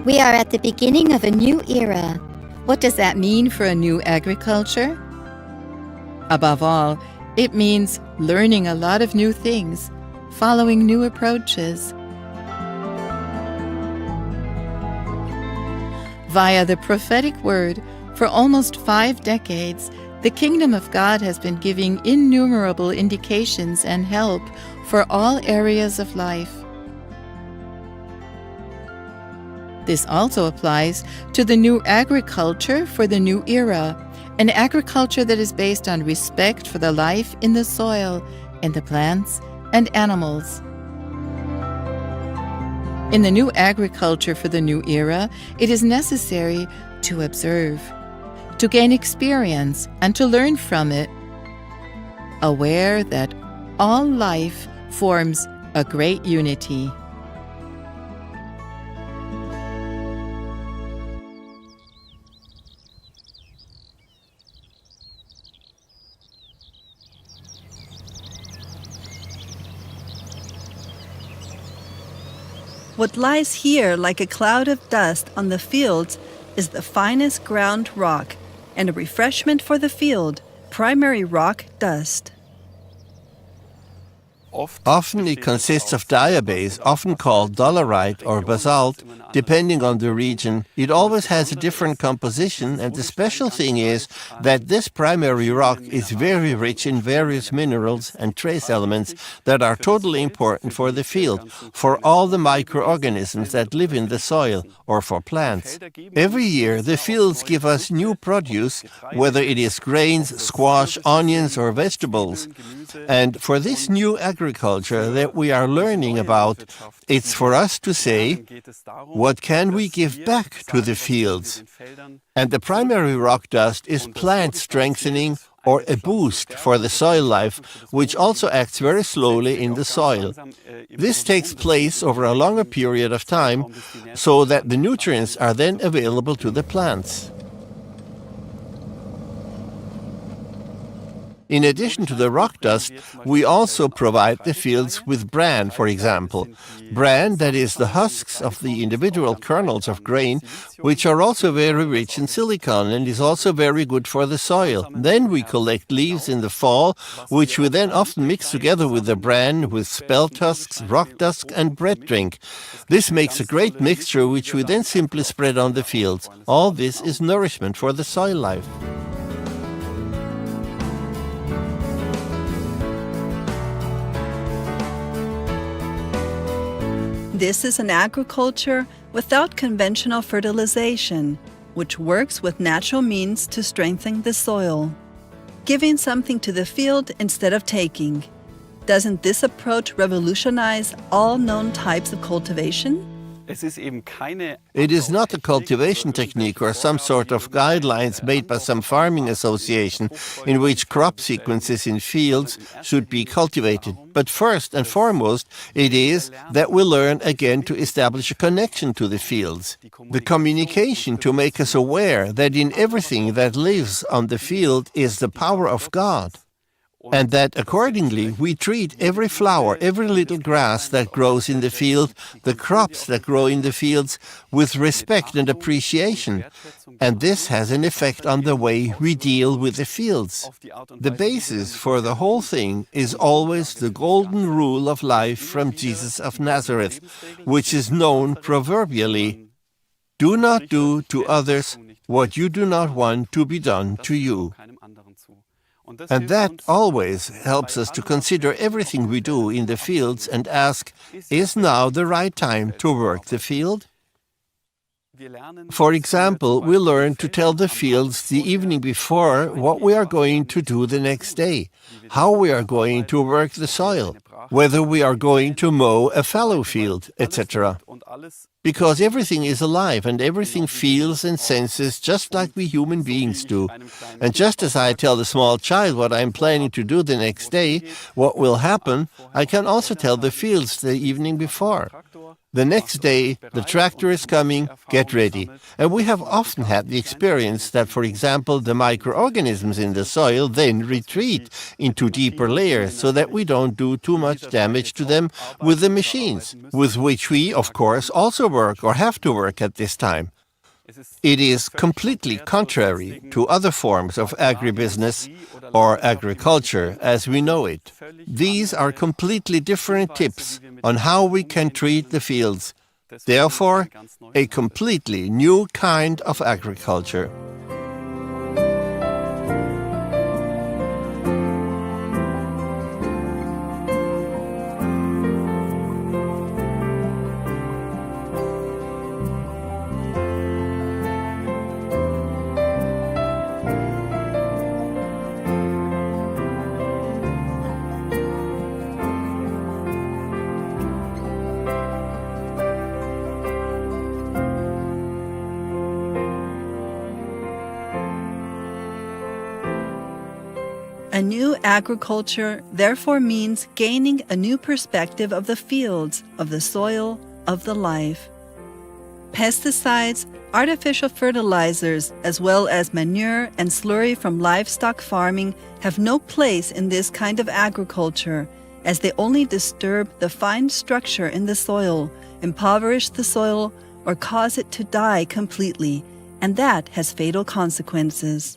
We are at the beginning of a new era. What does that mean for a new agriculture? Above all, it means learning a lot of new things, following new approaches. Via the prophetic word, for almost 5 decades, the kingdom of God has been giving innumerable indications and help for all areas of life. This also applies to the new agriculture for the new era, an agriculture that is based on respect for the life in the soil, in the plants and animals. In the new agriculture for the new era, it is necessary to observe, to gain experience and to learn from it, aware that all life forms a great unity. What lies here like a cloud of dust on the fields is the finest ground rock, and a refreshment for the field, primary rock dust. Often it consists of diabase, often called dolerite or basalt, depending on the region. It always has a different composition, and the special thing is that this primary rock is very rich in various minerals and trace elements that are totally important for the field, for all the microorganisms that live in the soil, or for plants. Every year the fields give us new produce, whether it is grains, squash, onions or vegetables. And for this new agriculture that we are learning about, it's for us to say, what can we give back to the fields? And the primary rock dust is plant strengthening or a boost for the soil life, which also acts very slowly in the soil. This takes place over a longer period of time, so that the nutrients are then available to the plants. In addition to the rock dust, we also provide the fields with bran, for example. Bran, that is the husks of the individual kernels of grain, which are also very rich in silicon and is also very good for the soil. Then we collect leaves in the fall, which we then often mix together with the bran, with spelt husks, rock dust and bread drink. This makes a great mixture which we then simply spread on the fields. All this is nourishment for the soil life. This is an agriculture without conventional fertilization, which works with natural means to strengthen the soil, giving something to the field instead of taking. Doesn't this approach revolutionize all known types of cultivation? It is not a cultivation technique or some sort of guidelines made by some farming association in which crop sequences in fields should be cultivated. But first and foremost, it is that we learn again to establish a connection to the fields. The communication to make us aware that in everything that lives on the field is the power of God. And that accordingly we treat every flower, every little grass that grows in the field, the crops that grow in the fields, with respect and appreciation. And this has an effect on the way we deal with the fields. The basis for the whole thing is always the golden rule of life from Jesus of Nazareth, which is known proverbially, "Do not do to others what you do not want to be done to you." And that always helps us to consider everything we do in the fields and ask, is now the right time to work the field? For example, we learn to tell the fields the evening before what we are going to do the next day, how we are going to work the soil, whether we are going to mow a fallow field, etc. Because everything is alive and everything feels and senses just like we human beings do. And just as I tell the small child what I am planning to do the next day, what will happen, I can also tell the fields the evening before. The next day, the tractor is coming, get ready. And we have often had the experience that, for example, the microorganisms in the soil then retreat into deeper layers so that we don't do too much damage to them with the machines, with which we, of course, also work or have to work at this time. It is completely contrary to other forms of agribusiness or agriculture as we know it. These are completely different tips on how we can treat the fields. Therefore, a completely new kind of agriculture. A new agriculture therefore means gaining a new perspective of the fields, of the soil, of the life. Pesticides, artificial fertilizers, as well as manure and slurry from livestock farming have no place in this kind of agriculture, as they only disturb the fine structure in the soil, impoverish the soil, or cause it to die completely, and that has fatal consequences.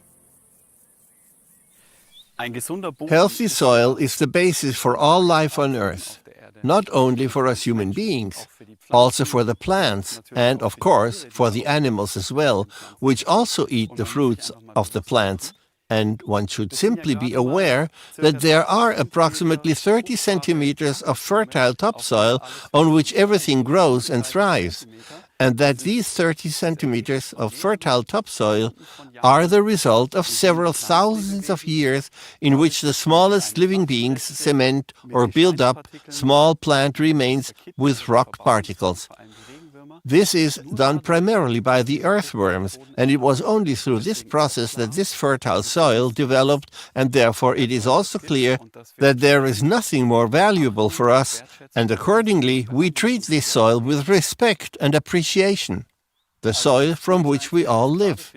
Healthy soil is the basis for all life on Earth, not only for us human beings, also for the plants and, of course, for the animals as well, which also eat the fruits of the plants. And one should simply be aware that there are approximately 30 centimeters of fertile topsoil on which everything grows and thrives, and that these 30 centimeters of fertile topsoil are the result of several thousands of years in which the smallest living beings cement or build up small plant remains with rock particles. This is done primarily by the earthworms, and it was only through this process that this fertile soil developed, and therefore it is also clear that there is nothing more valuable for us, and accordingly we treat this soil with respect and appreciation, the soil from which we all live.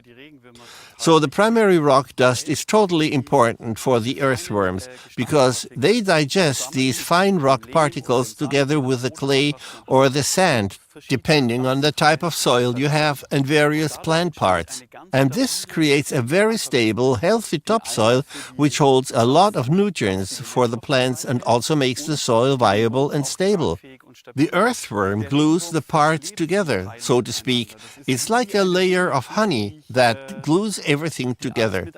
So the primary rock dust is totally important for the earthworms because they digest these fine rock particles together with the clay or the sand, depending on the type of soil you have and various plant parts. And this creates a very stable, healthy topsoil which holds a lot of nutrients for the plants and also makes the soil viable and stable. The earthworm glues the parts together, so to speak. It's like a layer of honey that glues everything together.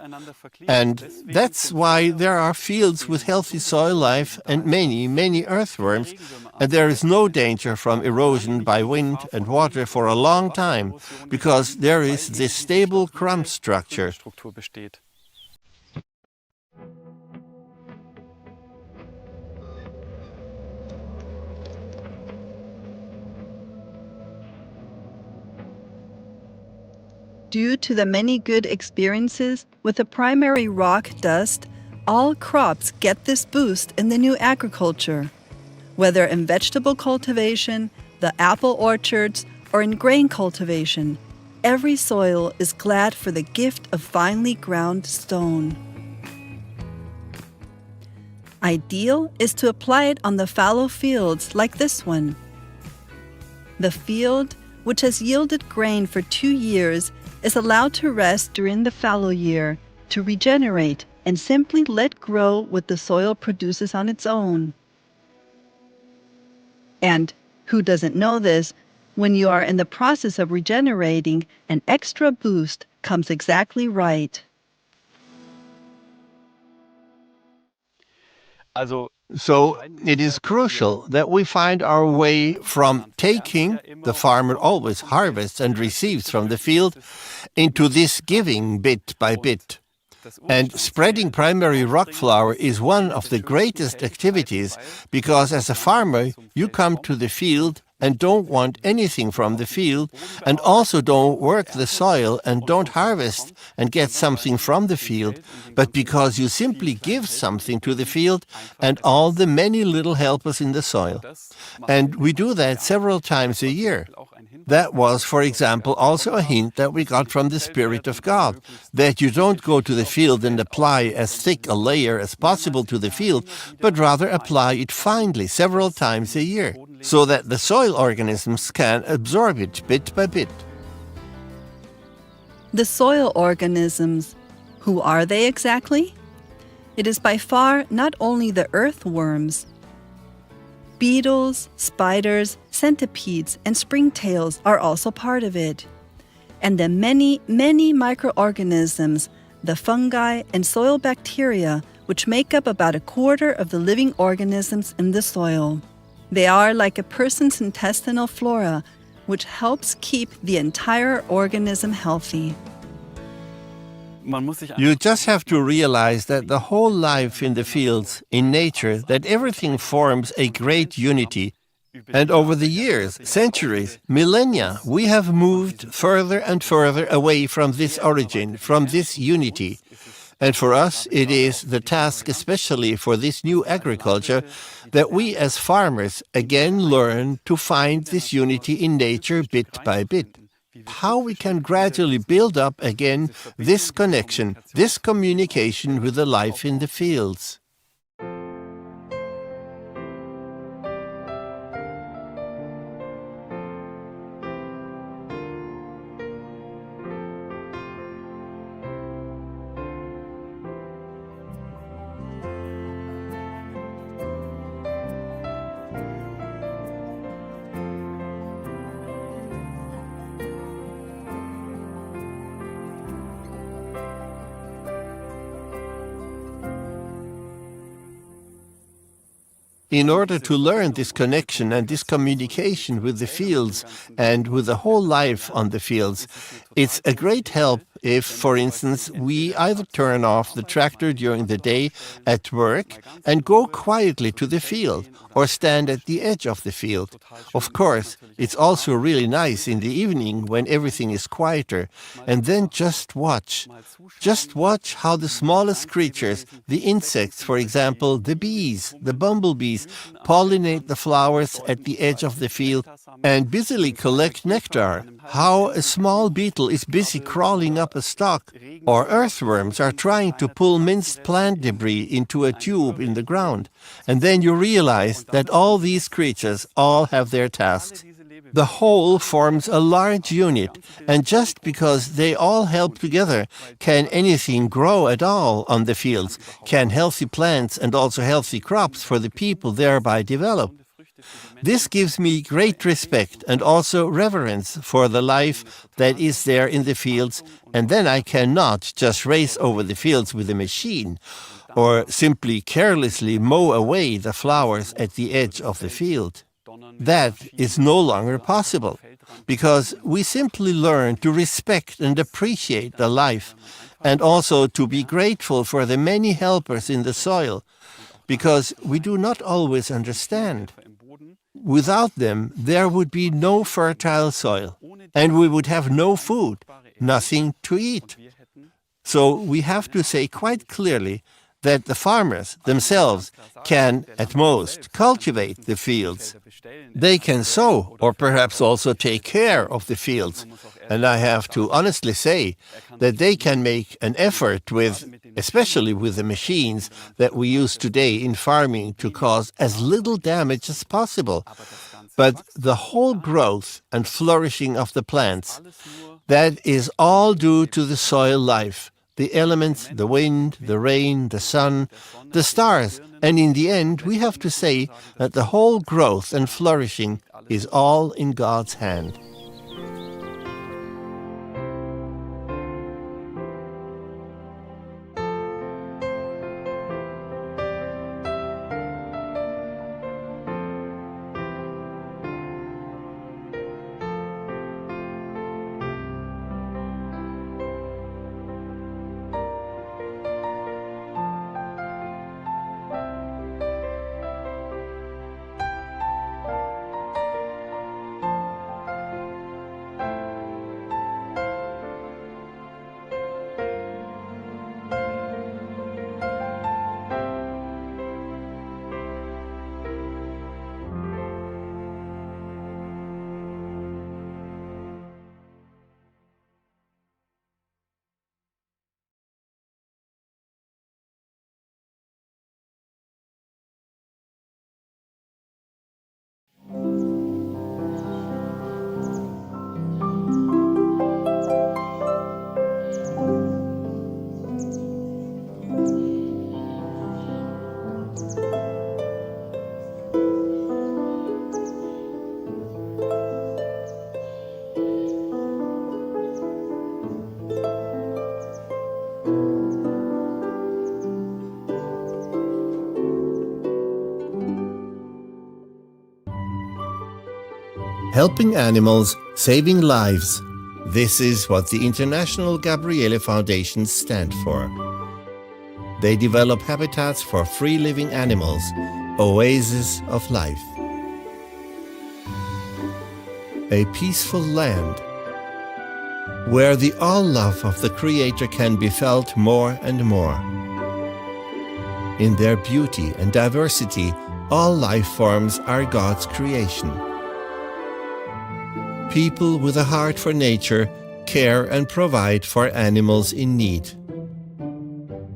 And that's why there are fields with healthy soil life and many, many earthworms, and there is no danger from erosion by wind and water for a long time, because there is this stable crumb structure. Due to the many good experiences with the primary rock dust, all crops get this boost in the new agriculture. Whether in vegetable cultivation, the apple orchards, or in grain cultivation, every soil is glad for the gift of finely ground stone. Ideal is to apply it on the fallow fields like this one. The field, which has yielded grain for 2 years, is allowed to rest during the fallow year, to regenerate and simply let grow what the soil produces on its own. And who doesn't know this? When you are in the process of regenerating, an extra boost comes exactly right. So it is crucial that we find our way from taking, the farmer always harvests and receives from the field, into this giving bit by bit. And spreading primary rock flour is one of the greatest activities because as a farmer you come to the field and don't want anything from the field, and also don't work the soil and don't harvest and get something from the field, but because you simply give something to the field and all the many little helpers in the soil. And we do that several times a year. That was, for example, also a hint that we got from the Spirit of God, that you don't go to the field and apply as thick a layer as possible to the field, but rather apply it finely several times a year, so that the soil organisms can absorb it bit by bit. The soil organisms, who are they exactly? It is by far not only the earthworms. Beetles, spiders, centipedes, and springtails are also part of it. And the many, many microorganisms, the fungi and soil bacteria, which make up about a quarter of the living organisms in the soil. They are like a person's intestinal flora, which helps keep the entire organism healthy. You just have to realize that the whole life in the fields, in nature, that everything forms a great unity. And over the years, centuries, millennia, we have moved further and further away from this origin, from this unity. And for us, it is the task, especially for this new agriculture, that we as farmers again learn to find this unity in nature bit by bit. How we can gradually build up again this connection, this communication with the life in the fields. In order to learn this connection and this communication with the fields and with the whole life on the fields, it's a great help if, for instance, we either turn off the tractor during the day at work and go quietly to the field or stand at the edge of the field. Of course, it's also really nice in the evening when everything is quieter, and then just watch. Just watch how the smallest creatures, the insects, for example, the bees, the bumblebees, pollinate the flowers at the edge of the field and busily collect nectar. How a small beetle is busy crawling up a stalk, or earthworms are trying to pull minced plant debris into a tube in the ground. And then you realize that all these creatures all have their tasks. The whole forms a large unit, and just because they all help together, can anything grow at all on the fields, can healthy plants and also healthy crops for the people thereby develop. This gives me great respect and also reverence for the life that is there in the fields, and then I cannot just race over the fields with a machine, or simply carelessly mow away the flowers at the edge of the field. That is no longer possible, because we simply learn to respect and appreciate the life, and also to be grateful for the many helpers in the soil, because we do not always understand. Without them, there would be no fertile soil, and we would have no food, nothing to eat. So we have to say quite clearly that the farmers themselves can, at most, cultivate the fields. They can sow, or perhaps also take care of the fields. And I have to honestly say that they can make an effort with, especially with the machines that we use today in farming, to cause as little damage as possible. But the whole growth and flourishing of the plants, that is all due to the soil life. The elements, the wind, the rain, the sun, the stars, and in the end we have to say that the whole growth and flourishing is all in God's hand. helping animals, saving lives. This is what the International Gabriele Foundations stand for. They develop habitats for free-living animals, oases of life. A peaceful land where the all-love of the Creator can be felt more and more. In their beauty and diversity, all life forms are God's creation. People with a heart for nature care and provide for animals in need.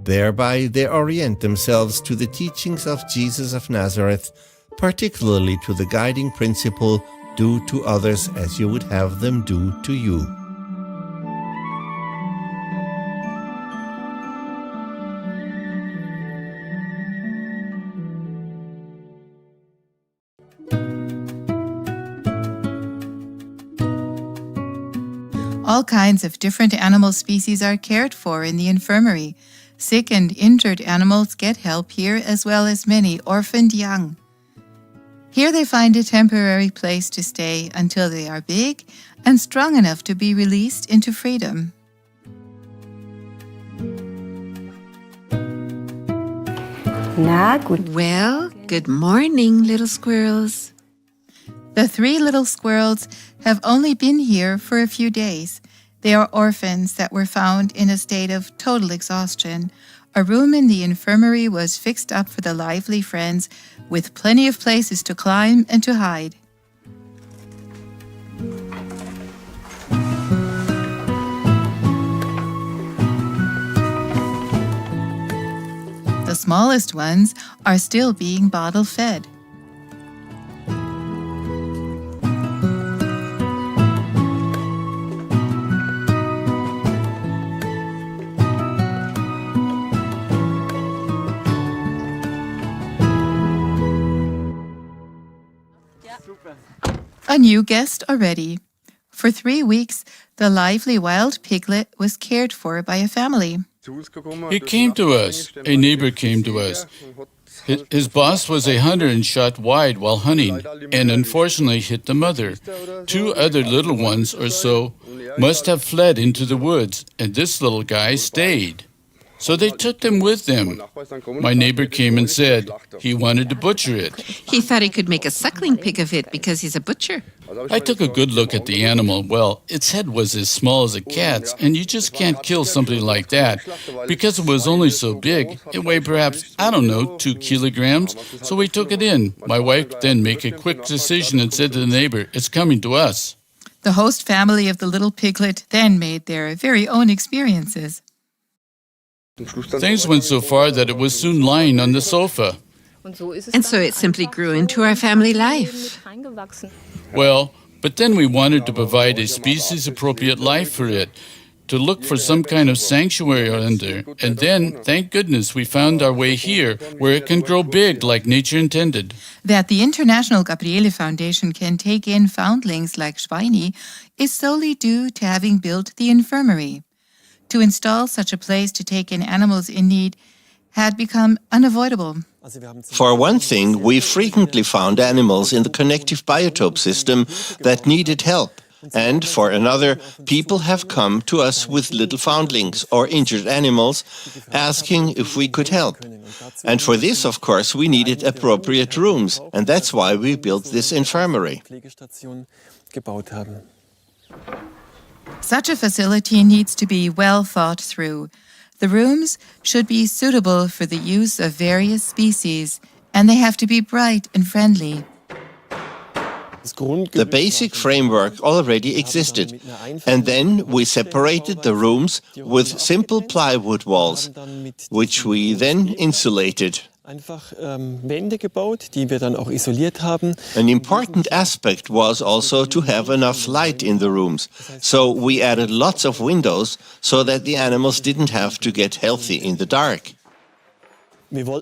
Thereby, they orient themselves to the teachings of Jesus of Nazareth, particularly to the guiding principle, do to others as you would have them do to you. All kinds of different animal species are cared for in the infirmary. Sick and injured animals get help here, as well as many orphaned young. Here they find a temporary place to stay until they are big and strong enough to be released into freedom. Well, good morning, little squirrels. The 3 little squirrels have only been here for a few days. They are orphans that were found in a state of total exhaustion. A room in the infirmary was fixed up for the lively friends, with plenty of places to climb and to hide. The smallest ones are still being bottle fed. A new guest already. For 3 weeks, the lively wild piglet was cared for by a family. He came to us. A neighbor came to us. His boss was a hunter and shot wide while hunting, and unfortunately hit the mother. 2 other little ones or so must have fled into the woods, and this little guy stayed. So they took them with them. My neighbor came and said he wanted to butcher it. He thought he could make a suckling pig of it because he's a butcher. I took a good look at the animal. Well, its head was as small as a cat's, and you just can't kill something like that. Because it was only so big, it weighed perhaps, 2 kilograms, so we took it in. My wife then made a quick decision and said to the neighbor, "It's coming to us." The host family of the little piglet then made their very own experiences. Things went so far that it was soon lying on the sofa. And so it simply grew into our family life. Well, but then we wanted to provide a species-appropriate life for it, to look for some kind of sanctuary under. And then, thank goodness, we found our way here, where it can grow big like nature intended. That the International Gabriele Foundation can take in foundlings like Schweini is solely due to having built the infirmary. To install such a place to take in animals in need had become unavoidable. For one thing, we frequently found animals in the connective biotope system that needed help. And for another, people have come to us with little foundlings or injured animals, asking if we could help. And for this, of course, we needed appropriate rooms, and that's why we built this infirmary. Such a facility needs to be well thought through. The rooms should be suitable for the use of various species, and they have to be bright and friendly. The basic framework already existed, and then we separated the rooms with simple plywood walls, which we then insulated. An important aspect was also to have enough light in the rooms, so we added lots of windows so that the animals didn't have to get healthy in the dark.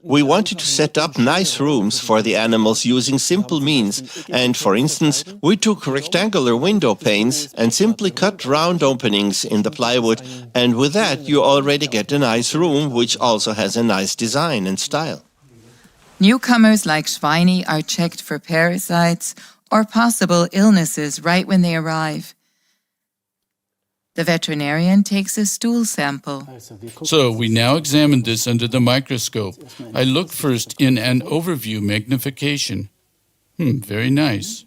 We wanted to set up nice rooms for the animals using simple means, and for instance, we took rectangular window panes and simply cut round openings in the plywood, and with that you already get a nice room which also has a nice design and style. Newcomers like Schweini are checked for parasites, or possible illnesses right when they arrive. The veterinarian takes a stool sample. So we now examine this under the microscope. I look first in an overview magnification. Very nice.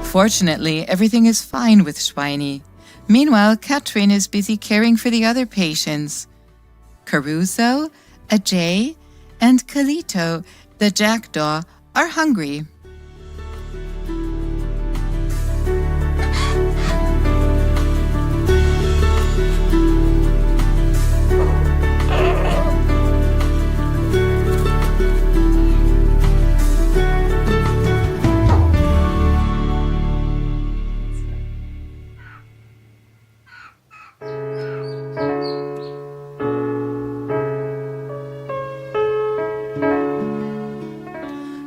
Fortunately, everything is fine with Schweini. Meanwhile, Katrin is busy caring for the other patients. Caruso, Ajay, and Kalito, the jackdaw, are hungry.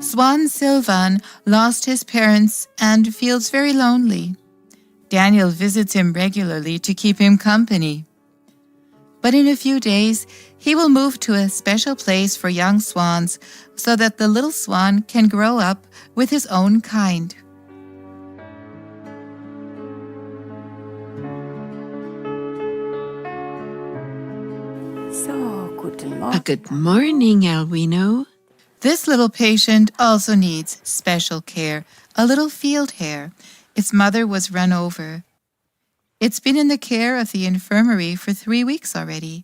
Swan Sylvan lost his parents and feels very lonely. Daniel visits him regularly to keep him company. But in a few days, he will move to a special place for young swans so that the little swan can grow up with his own kind. Good morning, Alwino. This little patient also needs special care, a little field hare. Its mother was run over. It's been in the care of the infirmary for 3 weeks already.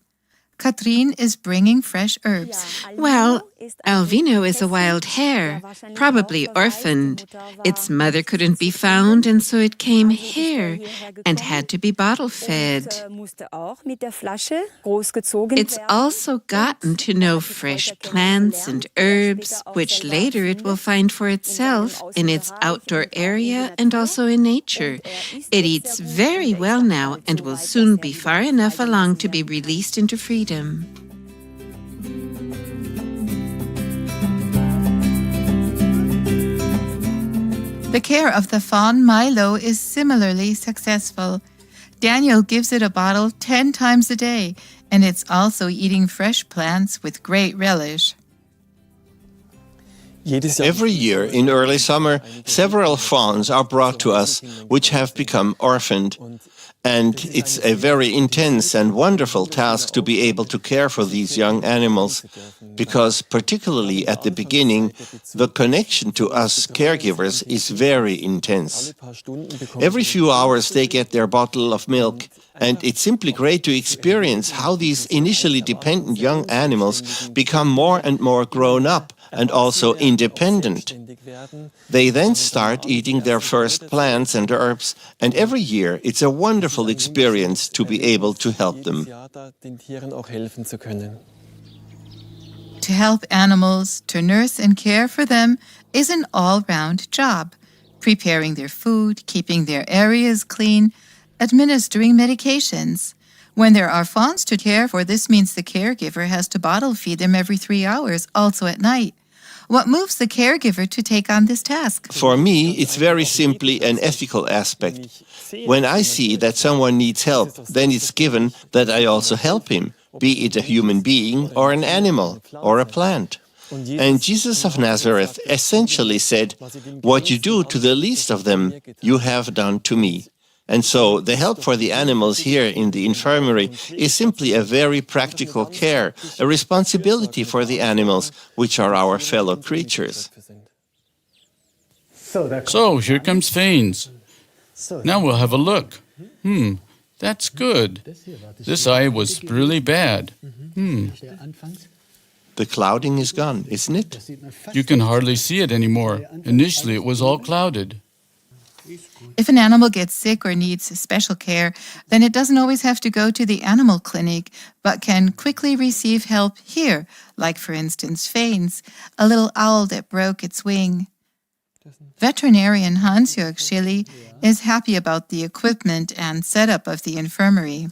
Katrin is bringing fresh herbs. Well, Alvino is a wild hare, probably orphaned. Its mother couldn't be found, and so it came here and had to be bottle fed. It's also gotten to know fresh plants and herbs, which later it will find for itself in its outdoor area and also in nature. It eats very well now and will soon be far enough along to be released into freedom. The care of the fawn Milo is similarly successful. Daniel gives it a bottle 10 times a day, and it's also eating fresh plants with great relish. Every year in early summer, several fawns are brought to us which have become orphaned. And it's a very intense and wonderful task to be able to care for these young animals, because particularly at the beginning, the connection to us caregivers is very intense. Every few hours they get their bottle of milk, and it's simply great to experience how these initially dependent young animals become more and more grown up and also independent. They then start eating their first plants and herbs, and every year it's a wonderful experience to be able to help them. To help animals, to nurse and care for them is an all-round job. Preparing their food, keeping their areas clean, administering medications. When there are fawns to care for, this means the caregiver has to bottle feed them every 3 hours, also at night. What moves the caregiver to take on this task? For me, it's very simply an ethical aspect. When I see that someone needs help, then it's given that I also help him, be it a human being or an animal or a plant. And Jesus of Nazareth essentially said, "What you do to the least of them, you have done to me." And so the help for the animals here in the infirmary is simply a very practical care, a responsibility for the animals, which are our fellow creatures. So here comes Fanes. Now we'll have a look. That's good. This eye was really bad. The clouding is gone, isn't it? You can hardly see it anymore. Initially, it was all clouded. If an animal gets sick or needs special care, then it doesn't always have to go to the animal clinic, but can quickly receive help here, like, for instance, Fanes, a little owl that broke its wing. Veterinarian Hans-Jörg Schilly is happy about the equipment and setup of the infirmary.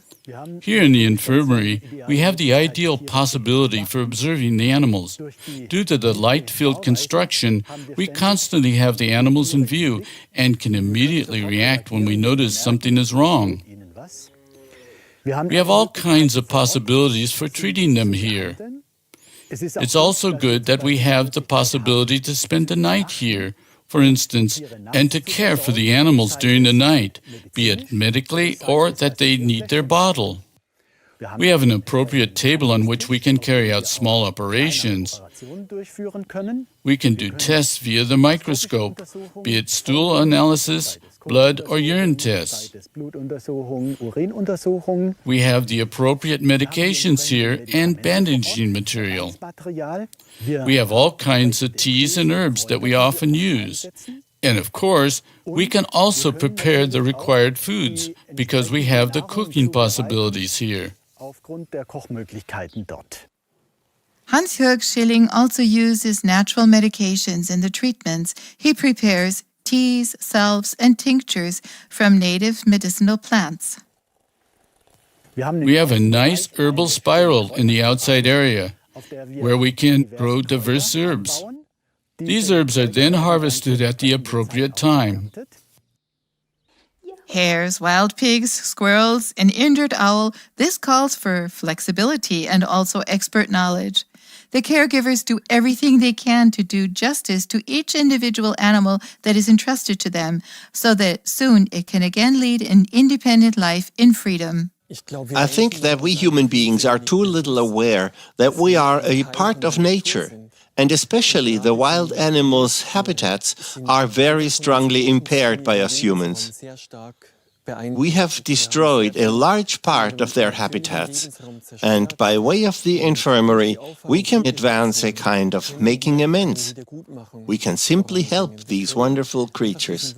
Here in the infirmary, we have the ideal possibility for observing the animals. Due to the light-filled construction, we constantly have the animals in view and can immediately react when we notice something is wrong. We have all kinds of possibilities for treating them here. It's also good that we have the possibility to spend the night here, for instance, and to care for the animals during the night, be it medically or that they need their bottle. We have an appropriate table on which we can carry out small operations. We can do tests via the microscope, be it stool analysis, blood or urine tests. We have the appropriate medications here and bandaging material. We have all kinds of teas and herbs that we often use. And of course, we can also prepare the required foods because we have the cooking possibilities here. Hans-Jörg Schilling also uses natural medications in the treatments. He prepares teas, salves, and tinctures from native medicinal plants. We have a nice herbal spiral in the outside area where we can grow diverse herbs. These herbs are then harvested at the appropriate time. Hares, wild pigs, squirrels, an injured owl, this calls for flexibility and also expert knowledge. The caregivers do everything they can to do justice to each individual animal that is entrusted to them, so that soon it can again lead an independent life in freedom. I think that we human beings are too little aware that we are a part of nature, and especially the wild animals' habitats are very strongly impaired by us humans. We have destroyed a large part of their habitats, and by way of the infirmary, we can advance a kind of making amends. We can simply help these wonderful creatures.